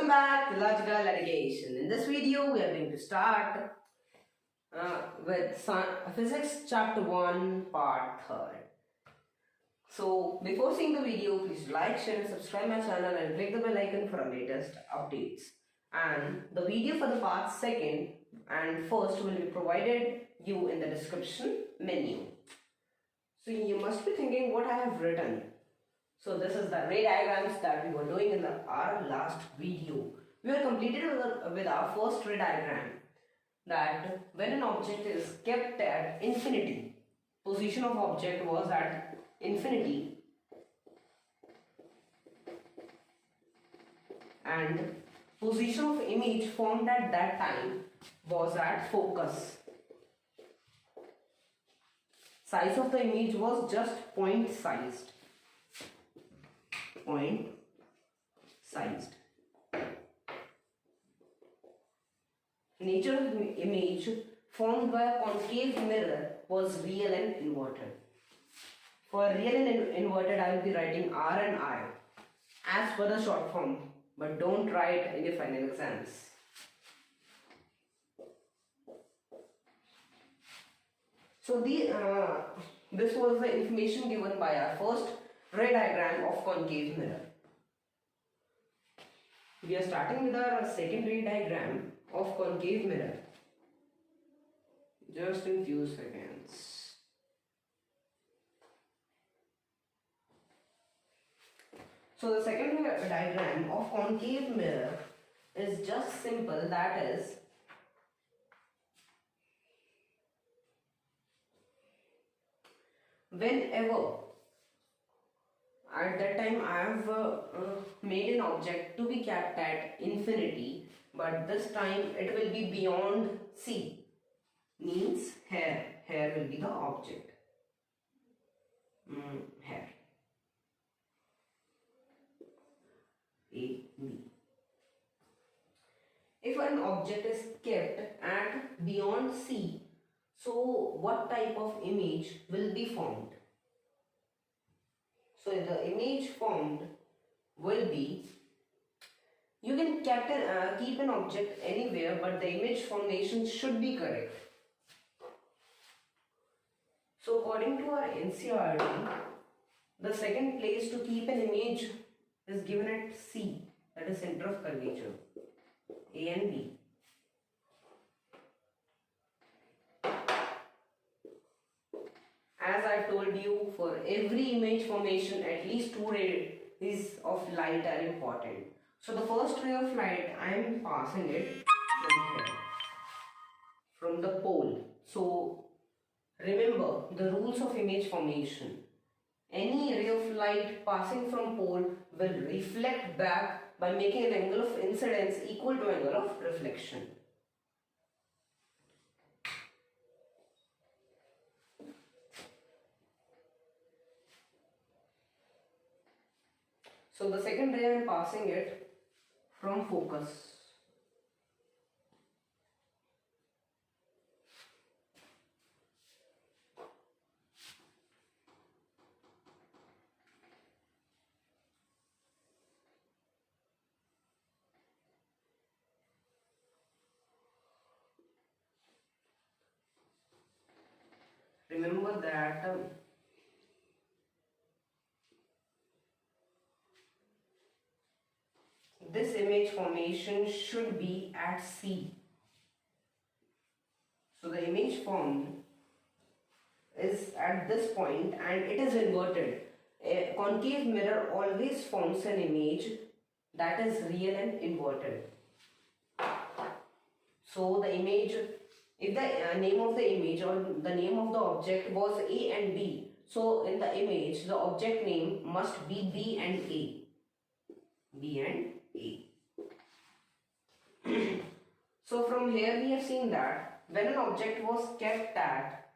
Welcome back to Logical Education. In this video, we are going to start with Physics Chapter 1, Part 3. So, before seeing the video, please like, share and subscribe my channel and click the bell icon for our latest updates. And the video for the Part 2 and first will be provided you in the description menu. So, you must be thinking what I have written. So this is the ray diagrams that we were doing in our last video. We were completed with our first ray diagram, that when an object is kept at infinity, position of object was at infinity and position of image formed at that time was at focus. Size of the image was just point sized. Nature of image formed by a concave mirror was real and inverted. For real and inverted, I will be writing R and I as per the short form, but don't write in your final exams. So this was the information given by our first ray diagram of concave mirror. We are starting with our second ray diagram of concave mirror. Just in few seconds. So the second diagram of concave mirror is just simple, that is whenever at that time I have made an object to be kept at infinity, but this time it will be beyond C, means here will be the object, here, A, B. If an object is kept at beyond C, so what type of image will be formed? So the image formed will be, you can keep an object anywhere, but the image formation should be correct. So according to our NCERT, the second place to keep an image is given at C, that is center of curvature, A and B. As I told you, for every image formation, at least 2 rays of light are important. So the first ray of light, I am passing it from here, from the pole. So remember the rules of image formation. Any ray of light passing from pole will reflect back by making an angle of incidence equal to angle of reflection. So the second ray I am passing it from focus. Remember that this image formation should be at C. So the image formed is at this point and it is inverted. A concave mirror always forms an image that is real and inverted. So the image, if the name of the image or the name of the object was A and B, so in the image the object name must be B and A. B and A. So from here we have seen that when an object was kept at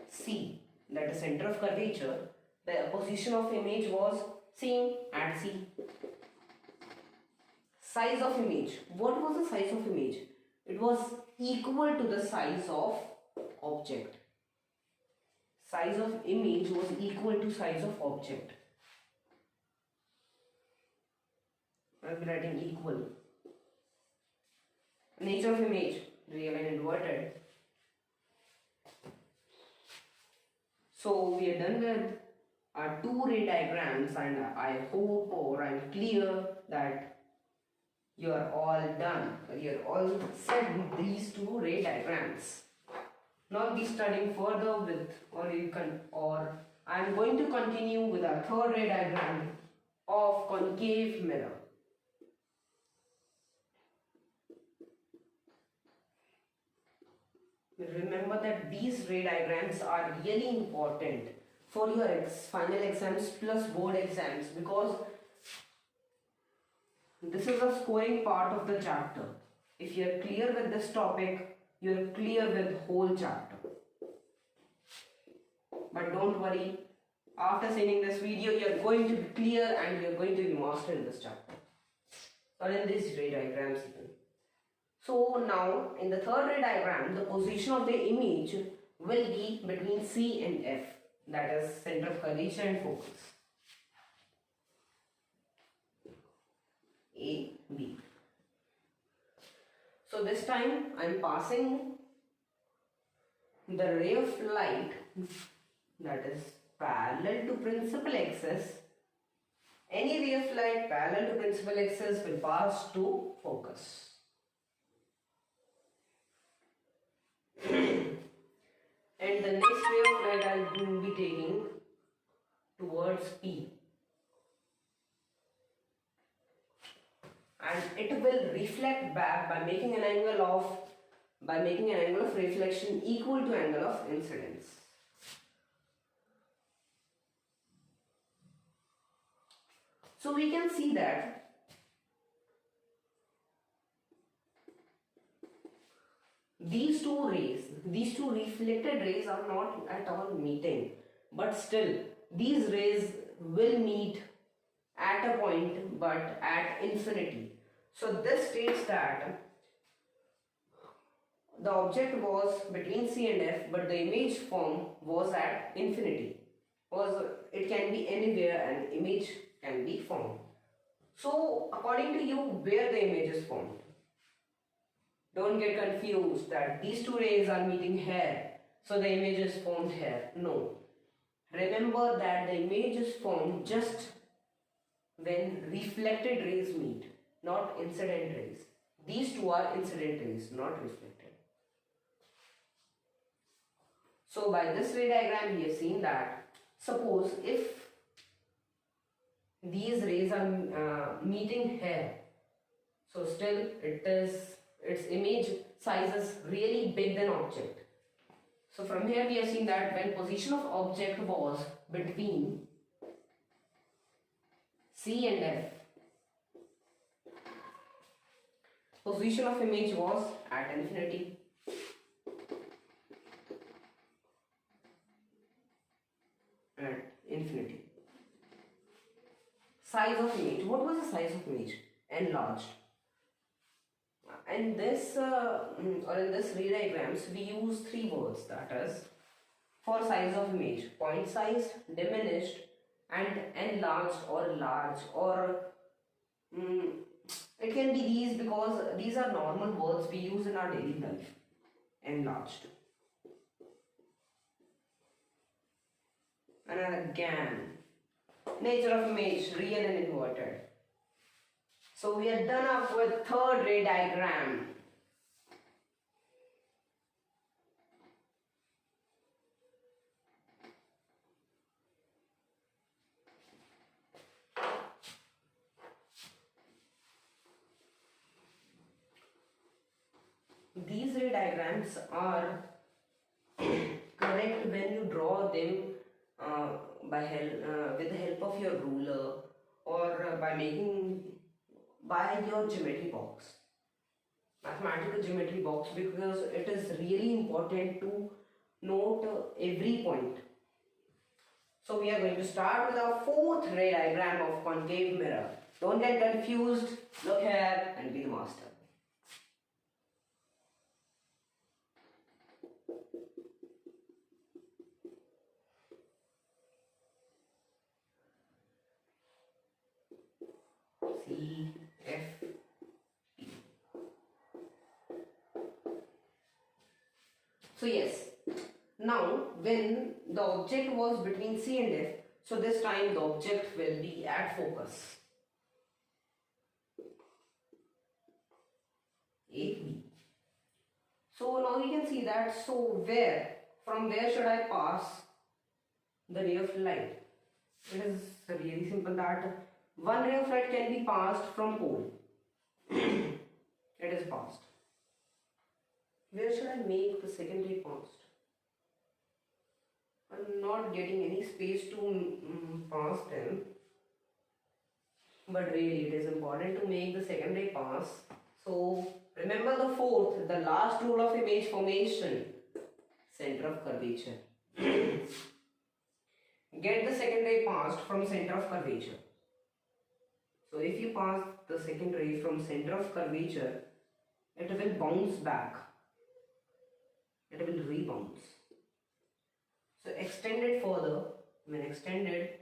C, that is center of curvature, the position of image was same at C. Size of image. What was the size of image? It was equal to the size of object. Size of image was equal to size of object. I'll be writing equal. Nature of image, real and inverted. So we are done with our two ray diagrams, and I hope or I'm clear that you are all done. You're all set with these two ray diagrams. Now be studying further with, or I'm going to continue with our third ray diagram of concave mirror. Remember that these ray diagrams are really important for your final exams plus board exams, because this is a scoring part of the chapter. If you are clear with this topic, you are clear with whole chapter. But don't worry, after seeing this video, you are going to be clear and you are going to be master in this chapter, or in these ray diagrams even. So now in the third ray diagram, the position of the image will be between C and F, that is center of curvature and focus. A, B. So this time I am passing the ray of light that is parallel to principal axis. Any ray of light parallel to principal axis will pass to focus. And the next ray of light I will be taking towards P, and it will reflect back by making an angle of reflection equal to angle of incidence. So we can see that these two reflected rays are not at all meeting, but still these rays will meet at a point but at infinity. So this states that the object was between C and F, but the image form was at infinity. It can be anywhere an image can be formed. So according to you, where the image is formed? Don't get confused that these two rays are meeting here, so the image is formed here. No. Remember that the image is formed just when reflected rays meet, not incident rays. These two are incident rays, not reflected. So by this ray diagram we have seen that, suppose if these rays are meeting here, so still its image size is really big than object. So from here we have seen that when position of object was between C and F, position of image was at infinity. At infinity. Size of image. What was the size of image? Enlarged. And this or in this ray diagrams we use three words, that is for size of image: point size, diminished, and enlarged or large, or it can be these because these are normal words we use in our daily life. Enlarged. And again, nature of image, real and inverted. So we are done up with third ray diagram. These ray diagrams are correct when you draw them with the help of your ruler, or by your geometry box, mathematical geometry box, because it is really important to note every point. So we are going to start with our fourth ray diagram of concave mirror. Don't get confused, look here and be the master. C So yes, now when the object was between C and F, so this time the object will be at focus. A, B. So now you can see that, so from where should I pass the ray of light? It is really simple that one ray of light can be passed from pole. It is passed. Where should I make the second ray passed? I'm not getting any space to pass them. But really it is important to make the second ray pass. So remember the fourth, the last rule of image formation, center of curvature. Get the second ray passed from center of curvature. So if you pass the second ray from center of curvature, it will bounce back. It will rebound. So extend it further. When extended,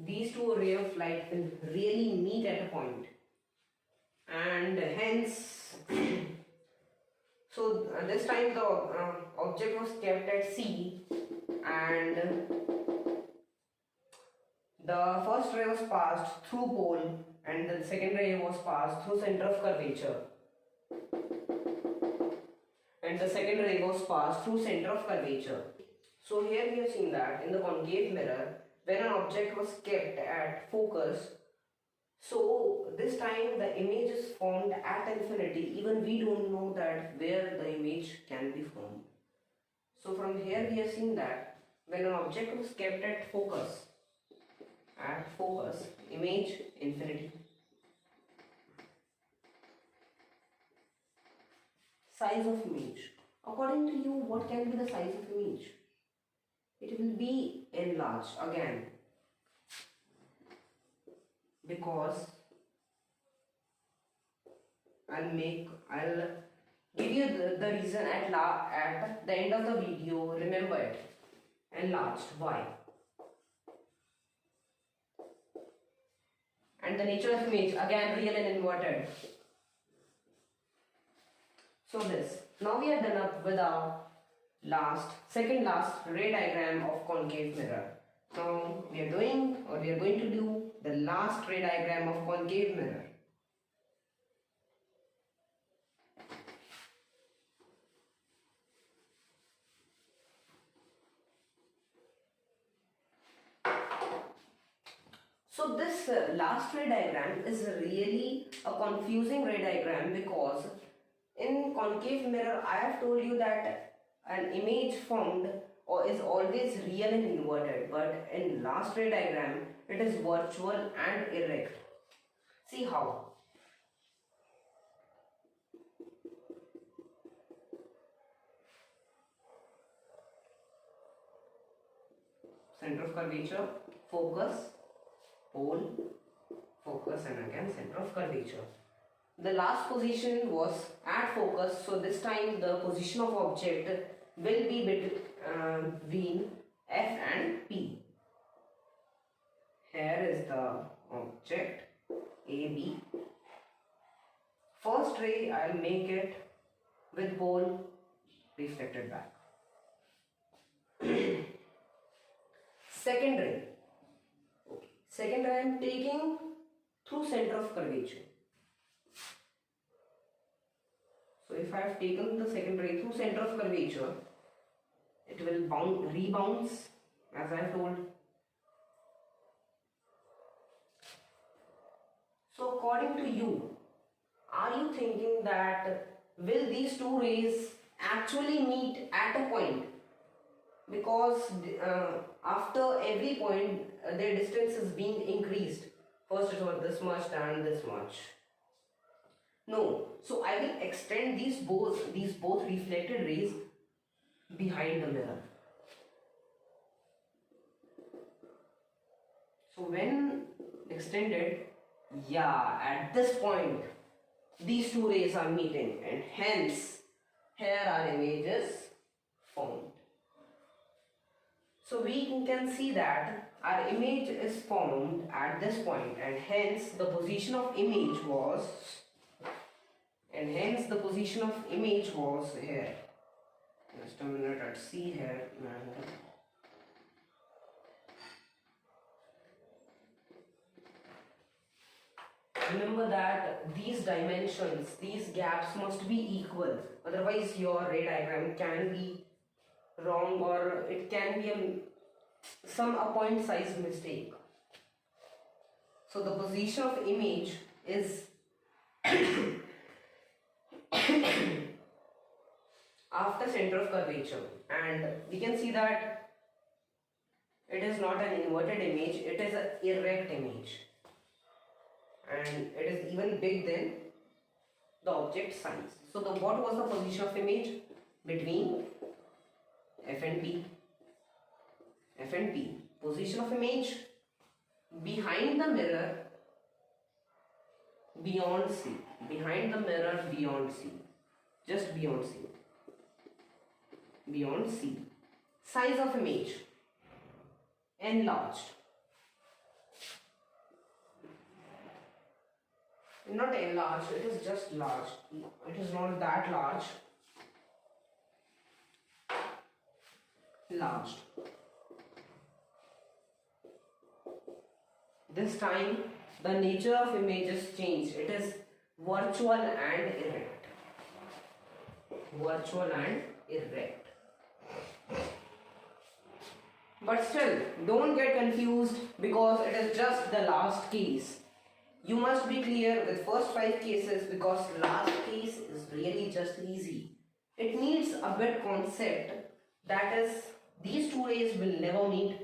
these two rays of light will really meet at a point, and hence so this time the object was kept at C, and the first ray was passed through pole and the second ray was passed through center of curvature, and the second ray was passed through center of curvature. So here we have seen that in the concave mirror, when an object was kept at focus, so this time the image is formed at infinity. Even we don't know that where the image can be formed. So from here we have seen that when an object was kept at focus, image infinity. Size of image. According to you, what can be the size of image? It will be enlarged again, because I'll give you the reason at the end of the video. Remember it. Enlarged. Why? And the nature of image, again real and inverted. So this. Now we are done up with our second last ray diagram of concave mirror. Now we are going to do the last ray diagram of concave mirror. So this last ray diagram is really a confusing ray diagram, because in concave mirror I have told you that an image formed or is always real and inverted, but in last ray diagram it is virtual and erect. See how? Center of curvature, focus, pole, focus, and again center of curvature. The last position was at focus, so this time the position of object will be between F and P. Here is the object AB. First ray I will make it with pole reflected back. Second ray. Second ray I am taking through center of curvature. So if I have taken the second ray through center of curvature, it will rebounds, as I have told. So according to you, are you thinking that will these two rays actually meet at a point? Because after every point their distance is being increased. First it was this much, then this much. No, so I will extend these both reflected rays behind the mirror. So when extended, yeah, at this point these two rays are meeting, and hence here our images formed. So we can see that our image is formed at this point, and hence the position of image was and hence the position of image was here. Just a minute, let's see here. Remember that these dimensions, these gaps must be equal, otherwise your ray diagram can be wrong, or it can be a point size mistake. So the position of image is after center of curvature, and we can see that it is not an inverted image, it is an erect image, and it is even big than the object size. So what was the position of image between F and P? F and P. Position of image behind the mirror beyond C. Behind the mirror beyond C. Just beyond C. Beyond C. Size of image enlarged. Not enlarged, it is just large. It is not that large. Large. This time the nature of images changed. It is virtual and erect. Virtual and erect. But still, don't get confused because it is just the last case. You must be clear with first 5 cases because last case is really just easy. It needs a bit concept, that is these two rays will never meet,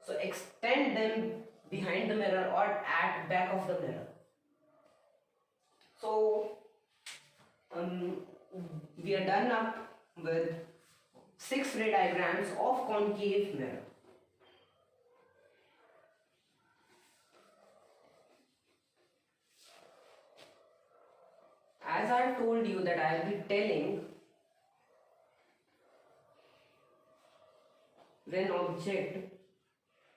so extend them behind the mirror or at back of the mirror. So we are done up with 6 ray diagrams of concave mirror. As I told you that I will be telling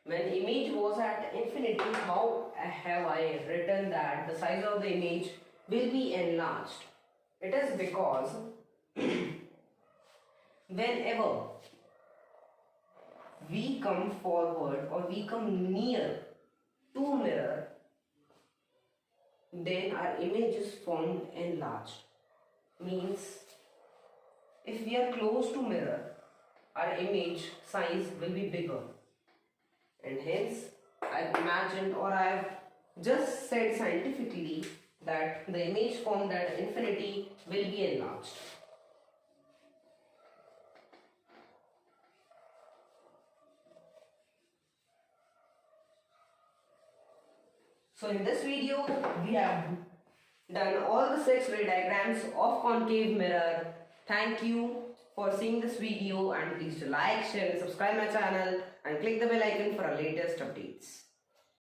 when image was at infinity, how have I written that the size of the image will be enlarged? It is because whenever we come forward or we come near to mirror, then our image is formed enlarged. Means if we are close to mirror, our image size will be bigger, and hence I've imagined, or I've just said scientifically, that the image formed at infinity will be enlarged. So in this video, we have done all the 6 ray diagrams of concave mirror. Thank you for seeing this video, and please do like, share and subscribe my channel and click the bell icon for our latest updates.